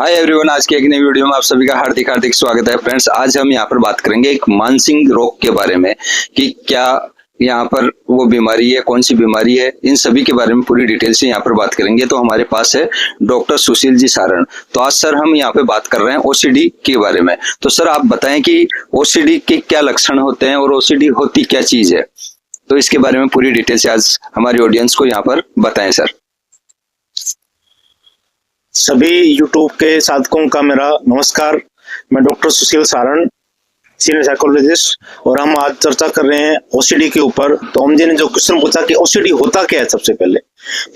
Hi everyone, आज के एक नई वीडियो में आप सभी का हार्दिक हार्दिक स्वागत है। फ्रेंड्स, आज हम यहाँ पर बात करेंगे एक मानसिक रोग के बारे में कि क्या यहाँ पर वो बीमारी है, कौन सी बीमारी है, इन सभी के बारे में पूरी डिटेल से यहाँ पर बात करेंगे। तो हमारे पास है डॉक्टर सुशील जी सारण। तो आज सर हम यहाँ पे बात कर रहे हैं ओसीडी के बारे में। तो सर आप बताएं कि ओसीडी के क्या लक्षण होते हैं और ओसीडी होती क्या चीज है। तो इसके बारे में पूरी डिटेल से आज हमारी ऑडियंस को यहाँ पर बताएं सर। सभी YouTube के साधकों का मेरा नमस्कार। मैं डॉक्टर सुशील सारण, सीनियर साइकोलॉजिस्ट, और हम आज चर्चा कर रहे हैं ओसीडी के ऊपर। तो हम जी ने जो क्वेश्चन पूछा कि ओसीडी होता क्या है, सबसे पहले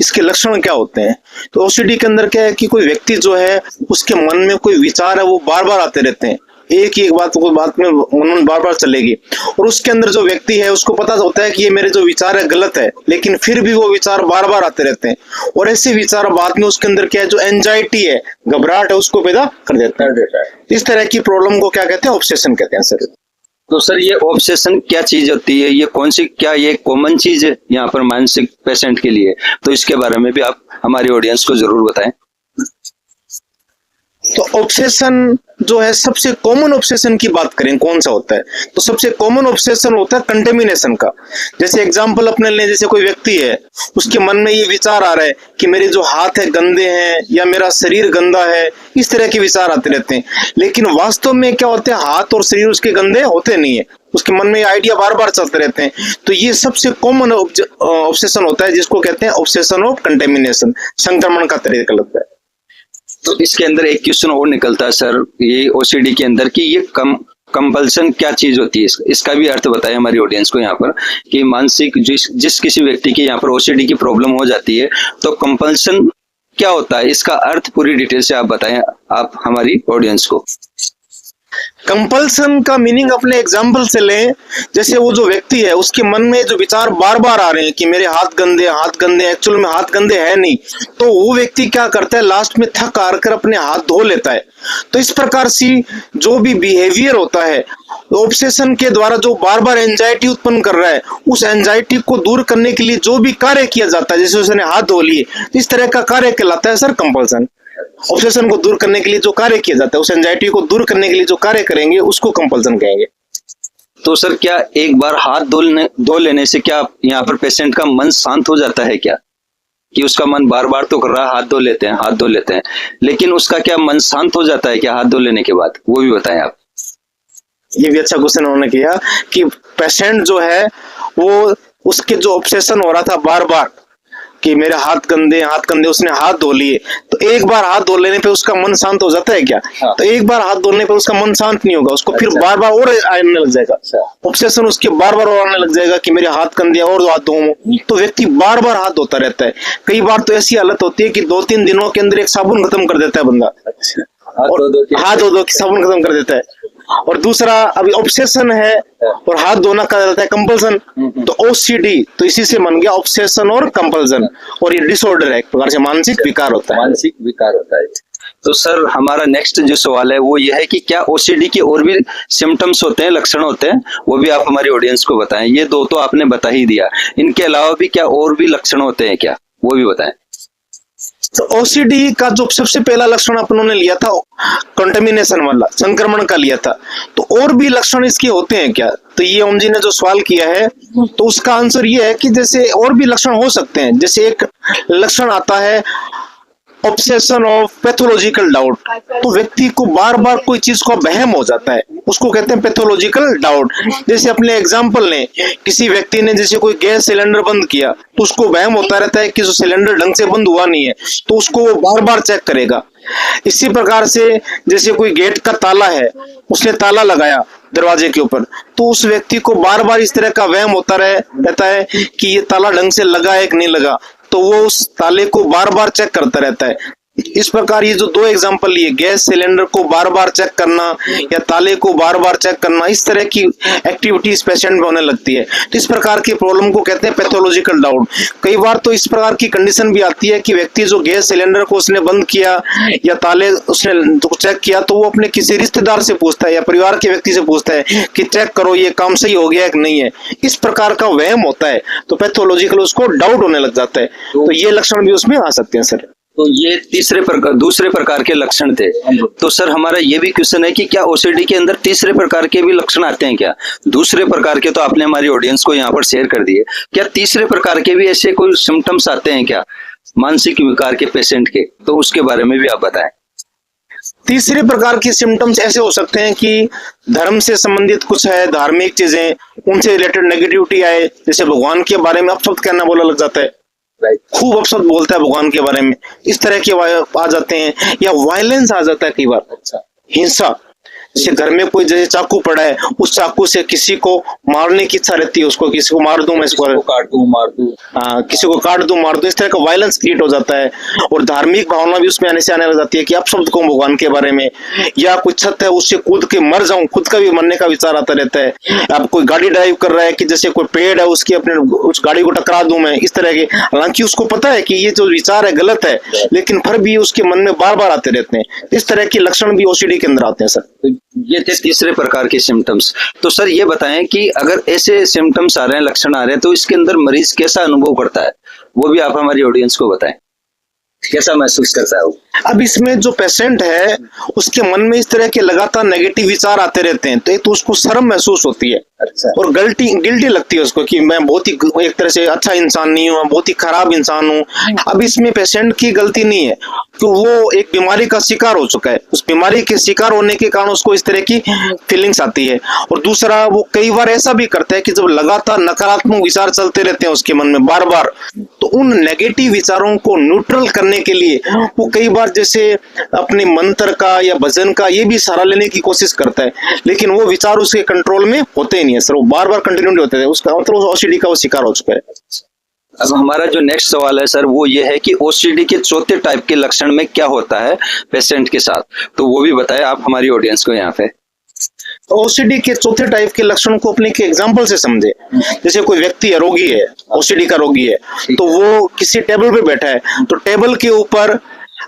इसके लक्षण क्या होते हैं। तो ओसीडी के अंदर क्या है कि कोई व्यक्ति जो है उसके मन में कोई विचार है वो बार बार आते रहते हैं, एक ही एक बात कोई बात में मन बार बार चलेगी, और उसके अंदर जो व्यक्ति है उसको पता होता है कि ये मेरे जो विचार है गलत है, लेकिन फिर भी वो विचार बार बार आते रहते हैं। और ऐसे विचार बाद में उसके अंदर क्या है, जो एंजाइटी है, घबराहट है, उसको पैदा कर देता है। इस तरह की प्रॉब्लम को क्या कहते हैं, ऑब्सेशन कहते हैं सर। तो सर ये ऑब्सेशन क्या चीज होती है, ये कौन सी, क्या ये कॉमन चीज है यहाँ पर मानसिक पेशेंट के लिए? तो इसके बारे में भी आप हमारी ऑडियंस को जरूर बताएं। तो ऑब्सेशन जो है, सबसे कॉमन ऑब्सेशन की बात करें कौन सा होता है, तो सबसे कॉमन ऑब्सेशन होता है कंटेमिनेशन का। जैसे एग्जांपल अपने लें, जैसे कोई व्यक्ति है उसके मन में ये विचार आ रहा है कि मेरे जो हाथ है गंदे हैं या मेरा शरीर गंदा है, इस तरह के विचार आते रहते हैं। लेकिन वास्तव में क्या होते हैं, हाथ और शरीर उसके गंदे होते नहीं है, उसके मन में ये आइडिया बार बार चलते रहते हैं। तो ये सबसे कॉमन ऑब्सेशन होता है, जिसको कहते हैं ऑब्सेशन ऑफ कंटेमिनेशन, संक्रमण का तरीका लगता है। तो इसके अंदर एक क्वेश्चन और निकलता है सर, ये ओसीडी के अंदर कि ये कंपल्सन क्या चीज होती है, इसका भी अर्थ बताएं हमारी ऑडियंस को यहाँ पर कि मानसिक जिस किसी व्यक्ति के यहाँ पर ओसीडी की प्रॉब्लम हो जाती है तो कंपल्सन क्या होता है, इसका अर्थ पूरी डिटेल से आप बताएं आप हमारी ऑडियंस को। कंपल्सन का मीनिंग अपने एग्जाम्पल से लें। जैसे वो जो व्यक्ति है उसके मन में जो विचार बार बार आ रहे हैं कि मेरे हाथ गंदे, हाथ गंदे, एक्चुअल में हाथ गंदे है नहीं, तो वो व्यक्ति क्या करता है, लास्ट में थक हार कर अपने हाथ धो लेता है। तो इस प्रकार से जो भी बिहेवियर होता है ऑब्सेशन के द्वारा, जो बार बार एंजाइटी उत्पन्न कर रहा है, उस एंजाइटी को दूर करने के लिए जो भी कार्य किया जाता है, जैसे उसने हाथ धो लिए, इस तरह का कार्य कहलाता है सर कंपल्सन। ऑब्सेशन को दूर करने के लिए जो कार्य किया जाता है, उस एंजाइटी को दूर करने के लिए जो कार्य करेंगे उसको कंपल्सन कहेंगे। तो सर क्या एक बार हाथ धो लेने से क्या यहाँ पर पेशेंट का मन शांत हो जाता है क्या, कि उसका मन बार बार तो कर रहा है, हाथ धो लेते हैं, लेकिन उसका क्या मन शांत हो जाता है क्या हाथ धो लेने के बाद, वो भी बताएं आप। ये भी अच्छा क्वेश्चन उन्होंने किया कि पेशेंट जो है वो उसके जो ऑब्सेशन हो रहा था बार बार कि मेरे हाथ गंदे, उसने हाथ धो लिए, तो एक बार हाथ धो लेने पे उसका मन शांत हो जाता है क्या? हाँ। तो एक बार हाथ धोने पे उसका मन शांत नहीं होगा, उसको फिर बार बार और आने लग जाएगा, ऑब्सेशन उसके बार बार और आने लग जाएगा कि मेरे हाथ गंदे और हाथ धोऊं। तो व्यक्ति बार बार हाथ धोता रहता है। कई बार तो ऐसी हालत होती है कि 2-3 दिनों के अंदर एक साबुन खत्म कर देता है बंदा, हाथ धो के साबुन खत्म कर देता है। और दूसरा अभी ऑब्सेशन है और हाथ धोना का रहता है कंपल्सन, तो ओसीडी तो इसी से बन गया ऑब्सेशन और कंपल्सन, और ये डिसऑर्डर है, एक प्रकार से मानसिक विकार होता है। तो सर हमारा नेक्स्ट जो सवाल है वो ये है कि क्या ओसीडी के और भी सिम्टम्स होते हैं, लक्षण होते हैं, वो भी आप हमारी ऑडियंस को बताएं। ये दो तो आपने बता ही दिया, इनके अलावा भी क्या और भी लक्षण होते हैं क्या, वो भी बताएं। तो ओसीडी का जो सबसे पहला लक्षण अपनों ने लिया था कंटेमिनेशन वाला, संक्रमण का लिया था, तो और भी लक्षण इसके होते हैं क्या? तो ये ओम जी ने जो सवाल किया है तो उसका आंसर ये है कि जैसे और भी लक्षण हो सकते हैं। जैसे एक लक्षण आता है ऑब्सेशन ऑफ पैथोलॉजिकल डाउट, तो व्यक्ति को बार बार कोई चीज का वहम हो जाता है, उसको कहते हैं पैथोलॉजिकल डाउट। जैसे अपने एग्जांपल लें, किसी व्यक्ति ने जैसे कोई गैस सिलेंडर बंद किया तो उसको वहम होता रहता है कि जो सिलेंडर ढंग से बंद हुआ नहीं है, तो उसको वो बार बार चेक करेगा। इसी प्रकार से जैसे कोई गेट का ताला है, उसने ताला लगाया दरवाजे के ऊपर, तो उस व्यक्ति को बार बार इस तरह का वहम होता रहता है कि ये ताला ढंग से लगा है कि नहीं लगा, तो वो उस ताले को बार बार चेक करता रहता है। इस प्रकार ये जो 2 एग्जांपल लिए, गैस सिलेंडर को बार बार चेक करना या ताले को बार बार चेक करना, इस तरह की एक्टिविटीज पेशेंट में होने लगती है। तो इस प्रकार की प्रॉब्लम को कहते हैं पैथोलॉजिकल डाउट। कई बार तो इस प्रकार की कंडीशन भी आती है कि व्यक्ति जो गैस सिलेंडर को उसने बंद किया या ताले उसने चेक किया, तो वो अपने किसी रिश्तेदार से पूछता है या परिवार के व्यक्ति से पूछता है कि चेक करो ये काम सही हो गया कि नहीं है। इस प्रकार का वहम होता है, तो पैथोलॉजिकल उसको डाउट होने लग जाता है। तो ये लक्षण भी उसमें आ सकते हैं सर। तो ये दूसरे प्रकार के लक्षण थे। तो सर हमारा ये भी क्वेश्चन है कि क्या ओसीडी के अंदर तीसरे प्रकार के भी लक्षण आते हैं क्या? दूसरे प्रकार के तो आपने हमारी ऑडियंस को यहाँ पर शेयर कर दिए, क्या तीसरे प्रकार के भी ऐसे कोई सिम्टम्स आते हैं क्या मानसिक विकार के पेशेंट के? तो उसके बारे में भी आप बताएं। तीसरे प्रकार के सिम्टम्स ऐसे हो सकते हैं कि धर्म से संबंधित कुछ है, धार्मिक चीजें, उनसे रिलेटेड नेगेटिविटी आए, जैसे भगवान के बारे में अपशब्द कहना बोला लग जाता है, खूब अपशब्द बोलता है भगवान के बारे में, इस तरह के आ जाते हैं। या वायलेंस आ जाता है कई बार, हिंसा, जैसे घर में कोई जैसे चाकू पड़ा है, उस चाकू से किसी को मारने की इच्छा रहती है, उसको किसी को मार दूं, मैं इसको काट दूं, मार दूं, किसी को काट दूं, मार दूं, इस तरह का वायलेंस क्रिएट हो जाता है। और धार्मिक भावना भी उसमें आने लग जाती है कि अपशब्द कहूं भगवान के बारे में। या कोई छत है उससे कूद के मर जाऊं, खुद का भी मरने का विचार आता रहता है। अब कोई गाड़ी ड्राइव कर रहा है कि जैसे कोई पेड़ है उसकी अपने उस गाड़ी को टकरा दूं मैं, इस तरह के, हालांकि उसको पता है कि ये जो विचार है गलत है, लेकिन फिर भी उसके मन में बार बार आते रहते हैं। इस तरह के लक्षण भी ओसीडी के अंदर आते हैं सर। ये थे तीसरे प्रकार के सिम्टम्स। तो सर ये बताएं कि अगर ऐसे सिम्टम्स आ रहे हैं, लक्षण आ रहे हैं, तो इसके अंदर मरीज कैसा अनुभव करता है, वो भी आप हमारी ऑडियंस को बताएं, कैसा महसूस करता है वो? अब इसमें जो पेशेंट है उसके मन में इस तरह के लगातार नेगेटिव विचार आते रहते हैं, तो एक तो उसको शर्म महसूस होती है। अच्छा। और गिल्टी लगती है उसको कि मैं बहुत ही एक तरह से अच्छा इंसान नहीं हूँ, बहुत ही खराब इंसान हूँ। अब इसमें पेशेंट की गलती नहीं है कि वो एक बीमारी का शिकार हो चुका है, उस बीमारी के शिकार होने के कारण उसको इस तरह की फीलिंग्स आती है। और दूसरा, वो कई बार ऐसा भी करता है कि जब लगातार नकारात्मक विचार चलते रहते हैं उसके मन में बार बार, तो उन नेगेटिव विचारों को न्यूट्रल करने के लिए वो कई बार जैसे अपने मंत्र का या भजन का ये भी सहारा लेने की कोशिश करता है, लेकिन वो विचार उसके कंट्रोल में होते ही नहीं है सर, वो बार बार कंटिन्यू होते हैं, उसका मतलब ओसीडी का वो शिकार हो चुका है। अब हमारा जो नेक्स्ट सवाल है सर वो ये है कि ओसीडी के चौथे टाइप के लक्षण में क्या होता है पेशेंट के साथ, तो वो भी बताएं आप हमारी ऑडियंस को यहाँ पे। ओसीडी के चौथे टाइप के लक्षण को अपने के एग्जाम्पल से समझे। जैसे कोई व्यक्ति है, रोगी है, ओसीडी का रोगी है, तो वो किसी टेबल पे बैठा है, तो टेबल के ऊपर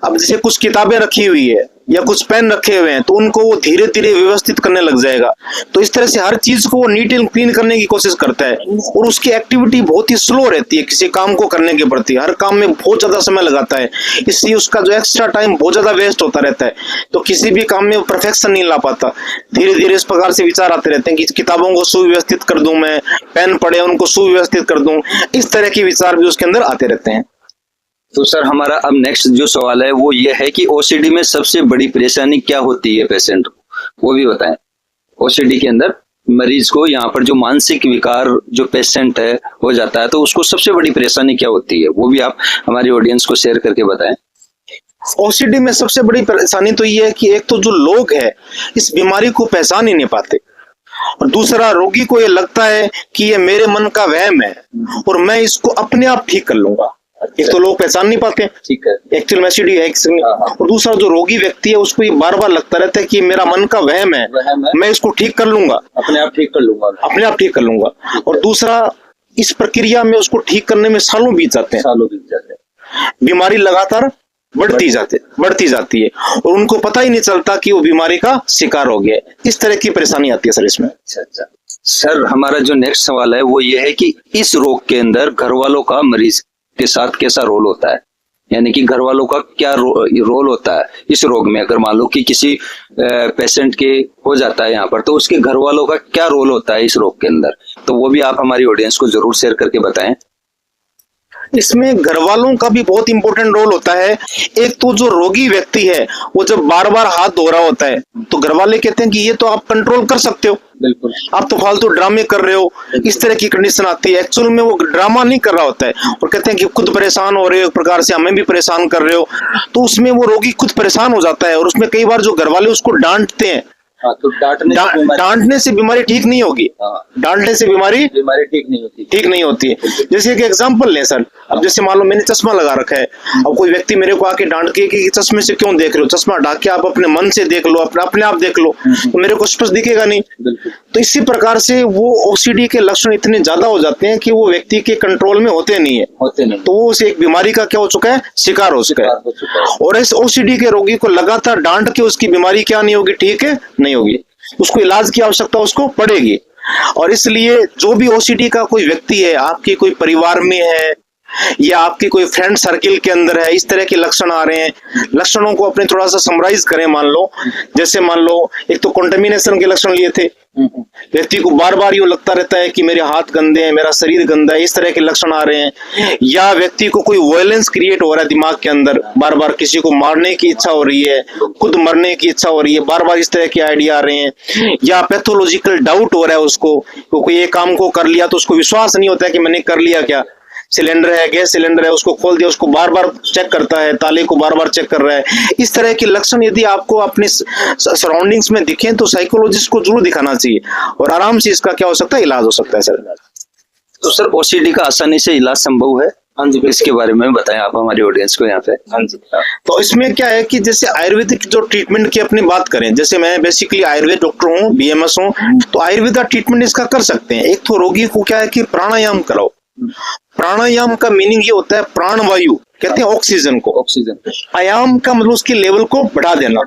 अब जैसे कुछ किताबें रखी हुई है या कुछ पेन रखे हुए हैं, तो उनको वो धीरे धीरे व्यवस्थित करने लग जाएगा। तो इस तरह से हर चीज को वो नीट एंड क्लीन करने की कोशिश करता है, और उसकी एक्टिविटी बहुत ही स्लो रहती है किसी काम को करने के प्रति, हर काम में बहुत ज्यादा समय लगाता है, इसलिए उसका जो एक्स्ट्रा टाइम बहुत ज्यादा वेस्ट होता रहता है, तो किसी भी काम में परफेक्शन नहीं ला पाता। धीरे धीरे इस प्रकार से विचार आते रहते हैं कि किताबों को सुव्यवस्थित कर दूं मैं, पेन पड़े उनको सुव्यवस्थित कर दूं, इस तरह के विचार भी उसके अंदर आते रहते हैं। तो सर हमारा अब नेक्स्ट जो सवाल है वो ये है कि ओसीडी में सबसे बड़ी परेशानी क्या होती है पेशेंट को, वो भी बताएं। ओसीडी के अंदर मरीज को यहाँ पर जो मानसिक विकार जो पेशेंट है हो जाता है, तो उसको सबसे बड़ी परेशानी क्या होती है, वो भी आप हमारी ऑडियंस को शेयर करके बताएं। ओसीडी में सबसे बड़ी परेशानी तो ये है कि एक तो जो लोग हैं इस बीमारी को पहचान ही नहीं पाते, और दूसरा रोगी को ये लगता है कि ये मेरे मन का वहम है और मैं इसको अपने आप ठीक कर लूंगा। एक तो लोग पहचान नहीं पाते, ठीक है, एक्चुअल में ओसीडी है, और दूसरा जो रोगी व्यक्ति है उसको ये बार बार लगता रहता है कि मेरा मन का वहम है, मैं इसको ठीक कर लूंगा, अपने आप ठीक कर लूंगा, अपने आप ठीक कर लूंगा। और दूसरा, इस प्रक्रिया में उसको ठीक करने में सालों बीत जाते हैं, बीमारी लगातार बढ़ती जाती है और उनको पता ही नहीं चलता कि वो बीमारी का शिकार हो गया। इस तरह की परेशानी आती है सर इसमें। अच्छा सर, हमारा जो नेक्स्ट सवाल है वो ये है कि इस रोग के अंदर घर वालों का मरीज के साथ कैसा रोल होता है, यानी कि घर वालों का क्या रोल होता है इस रोग में। अगर मान लो कि किसी पेशेंट के हो जाता है यहाँ पर, तो उसके घर वालों का क्या रोल होता है इस रोग के अंदर, तो वो भी आप हमारी ऑडियंस को जरूर शेयर करके बताएं। इसमें घर वालों का भी बहुत इंपॉर्टेंट रोल होता है। एक तो जो रोगी व्यक्ति है वो जब बार बार हाथ धो रहा होता है, तो घर वाले कहते हैं कि ये तो आप कंट्रोल कर सकते हो, बिल्कुल, आप तो फालतू ड्रामे कर रहे हो, इस तरह की कंडीशन आती है। एक्चुअल में वो ड्रामा नहीं कर रहा होता है और कहते हैं कि खुद परेशान हो रहे हो, एक प्रकार से हमें भी परेशान कर रहे हो, तो उसमें वो रोगी खुद परेशान हो जाता है। और उसमें कई बार जो घर वाले उसको डांटते हैं, तो डांटने से बीमारी ठीक नहीं होगी, डांटने से बीमारी ठीक नहीं होती है। जैसे एक एग्जांपल लें सर, अब जैसे मान लो मैंने चश्मा लगा रखा है, अब कोई व्यक्ति मेरे को आके डांट के कि चश्मे से क्यों देख रहे हो, चश्मा हटा के आप अपने मन से देख लो, अपने आप देख लो, तो मेरे को स्पष्ट दिखेगा नहीं। तो इसी प्रकार से वो ओसीडी के लक्षण इतने ज्यादा हो जाते हैं कि वो व्यक्ति के कंट्रोल में होते नहीं है, तो वो उसे एक बीमारी का क्या हो चुका है, शिकार हो चुका है। और इस ओसीडी के रोगी को लगातार डांट के उसकी बीमारी क्या नहीं होगी, ठीक है नहीं होगी, उसको इलाज की आवश्यकता उसको पड़ेगी। और इसलिए जो भी ओसीडी का कोई व्यक्ति है, आपके कोई परिवार में है या आपकी कोई फ्रेंड सर्किल के अंदर है, इस तरह के लक्षण आ रहे हैं, लक्षणों को अपने थोड़ा सा समराइज करें। मान लो जैसे मान लो एक तो कंटेमिनेशन के लक्षण लिए थे, व्यक्ति को बार बार यूं लगता रहता है कि मेरे हाथ गंदे हैं, मेरा शरीर गंदा है, इस तरह के लक्षण आ रहे हैं। या व्यक्ति को कोई वायलेंस क्रिएट हो रहा है दिमाग के अंदर, बार बार किसी को मारने की इच्छा हो रही है, खुद मरने की इच्छा हो रही है, बार बार इस तरह के आइडिया आ रहे हैं। या पैथोलॉजिकल डाउट हो रहा है उसको, क्योंकि ये काम को कर लिया तो उसको विश्वास नहीं होता है कि मैंने कर लिया क्या। सिलेंडर है, गैस सिलेंडर है, उसको खोल दिया, उसको बार बार चेक करता है, ताले को बार बार चेक कर रहा है। इस तरह के लक्षण यदि आपको अपने सराउंडिंग्स में दिखें तो साइकोलॉजिस्ट को जरूर दिखाना चाहिए, और आराम से इसका क्या हो सकता है, इलाज हो सकता है सर। तो सर ओसीडी का आसानी से इलाज संभव है? हाँ जी, इसके बारे में बताएं आप हमारे ऑडियंस को यहाँ पे। हाँ जी, तो इसमें क्या है कि जैसे आयुर्वेदिक जो ट्रीटमेंट की अपनी बात करें, जैसे मैं बेसिकली आयुर्वेद डॉक्टर हूँ, बीएमएस हूँ, तो आयुर्वेदा ट्रीटमेंट इसका कर सकते हैं। एक तो रोगी को क्या है कि प्राणायाम कराओ। प्राणायाम का मीनिंग ये होता है प्राणवायु, कहते हैं ऑक्सीजन को। ऑक्सीजन आयाम का मतलब उसके लेवल को बढ़ा देना।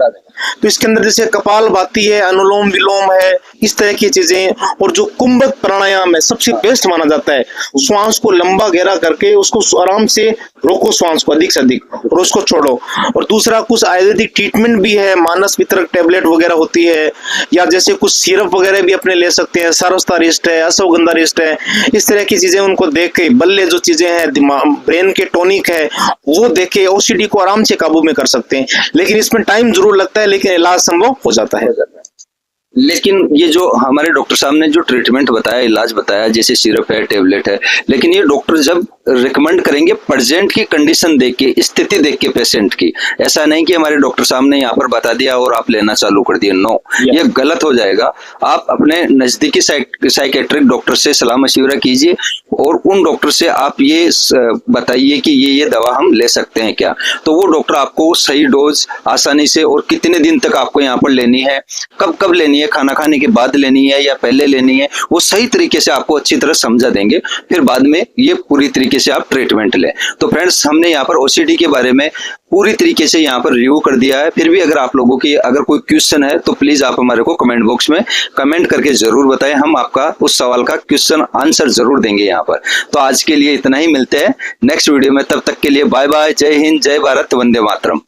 तो इसके अंदर जैसे कपालभाति है, अनुलोम विलोम है, इस तरह की चीजें। और जो कुंभक प्राणायाम है सबसे बेस्ट माना जाता है। श्वास को लंबा गहरा करके उसको आराम से रोको, श्वास को अधिक से अधिक, और उसको छोड़ो। और दूसरा कुछ आयुर्वेदिक ट्रीटमेंट भी है, मानस वितरक टैबलेट वगैरह होती है, या जैसे कुछ सिरप वगैरह भी अपने ले सकते हैं। सरस्ता रिस्ट है, अश्वगंधा रिस्ट है, इस तरह की चीजें उनको देख के, बल्ले जो चीजें हैं, दिमाग ब्रेन के टॉनिक है, वो देखे ओसीडी को आराम से काबू में कर सकते हैं। लेकिन इसमें टाइम जरूर लगता है, लेकिन इलाज संभव हो जाता है। लेकिन ये जो हमारे डॉक्टर साहब ने जो ट्रीटमेंट बताया, इलाज बताया, जैसे सिरप है, टेबलेट है, लेकिन ये डॉक्टर जब रिकमेंड करेंगे प्रेजेंट की कंडीशन देख के, स्थिति देख के पेशेंट की, ऐसा नहीं कि हमारे डॉक्टर साहब ने यहाँ पर बता दिया और आप लेना चालू कर दिया। नो, ये गलत हो जाएगा। आप अपने नजदीकी साइकेट्रिक डॉक्टर से सलाह मशविरा कीजिए, और उन डॉक्टर से आप ये बताइए कि ये दवा हम ले सकते हैं क्या। तो वो डॉक्टर आपको सही डोज आसानी से, और कितने दिन तक आपको यहाँ पर लेनी है, कब कब लेनी है, खाना खाने के बाद लेनी है या पहले लेनी है, वो सही तरीके से आपको अच्छी तरह समझा देंगे। फिर बाद में ये पूरी तरीके से आप ट्रीटमेंट लें। तो फ्रेंड्स, हमने यहाँ पर ओसीडी के बारे में पूरी तरीके से यहाँ पर रिव्यू कर दिया है। फिर भी अगर आप लोगों की अगर कोई क्वेश्चन है तो प्लीज आप हमारे को कमेंट बॉक्स में कमेंट करके जरूर बताएं, हम आपका उस सवाल का क्वेश्चन आंसर जरूर देंगे यहाँ पर। तो आज के लिए इतना ही, मिलते हैं नेक्स्ट वीडियो में, तब तक के लिए बाय बाय, जय हिंद, जय भारत, वंदे मातरम।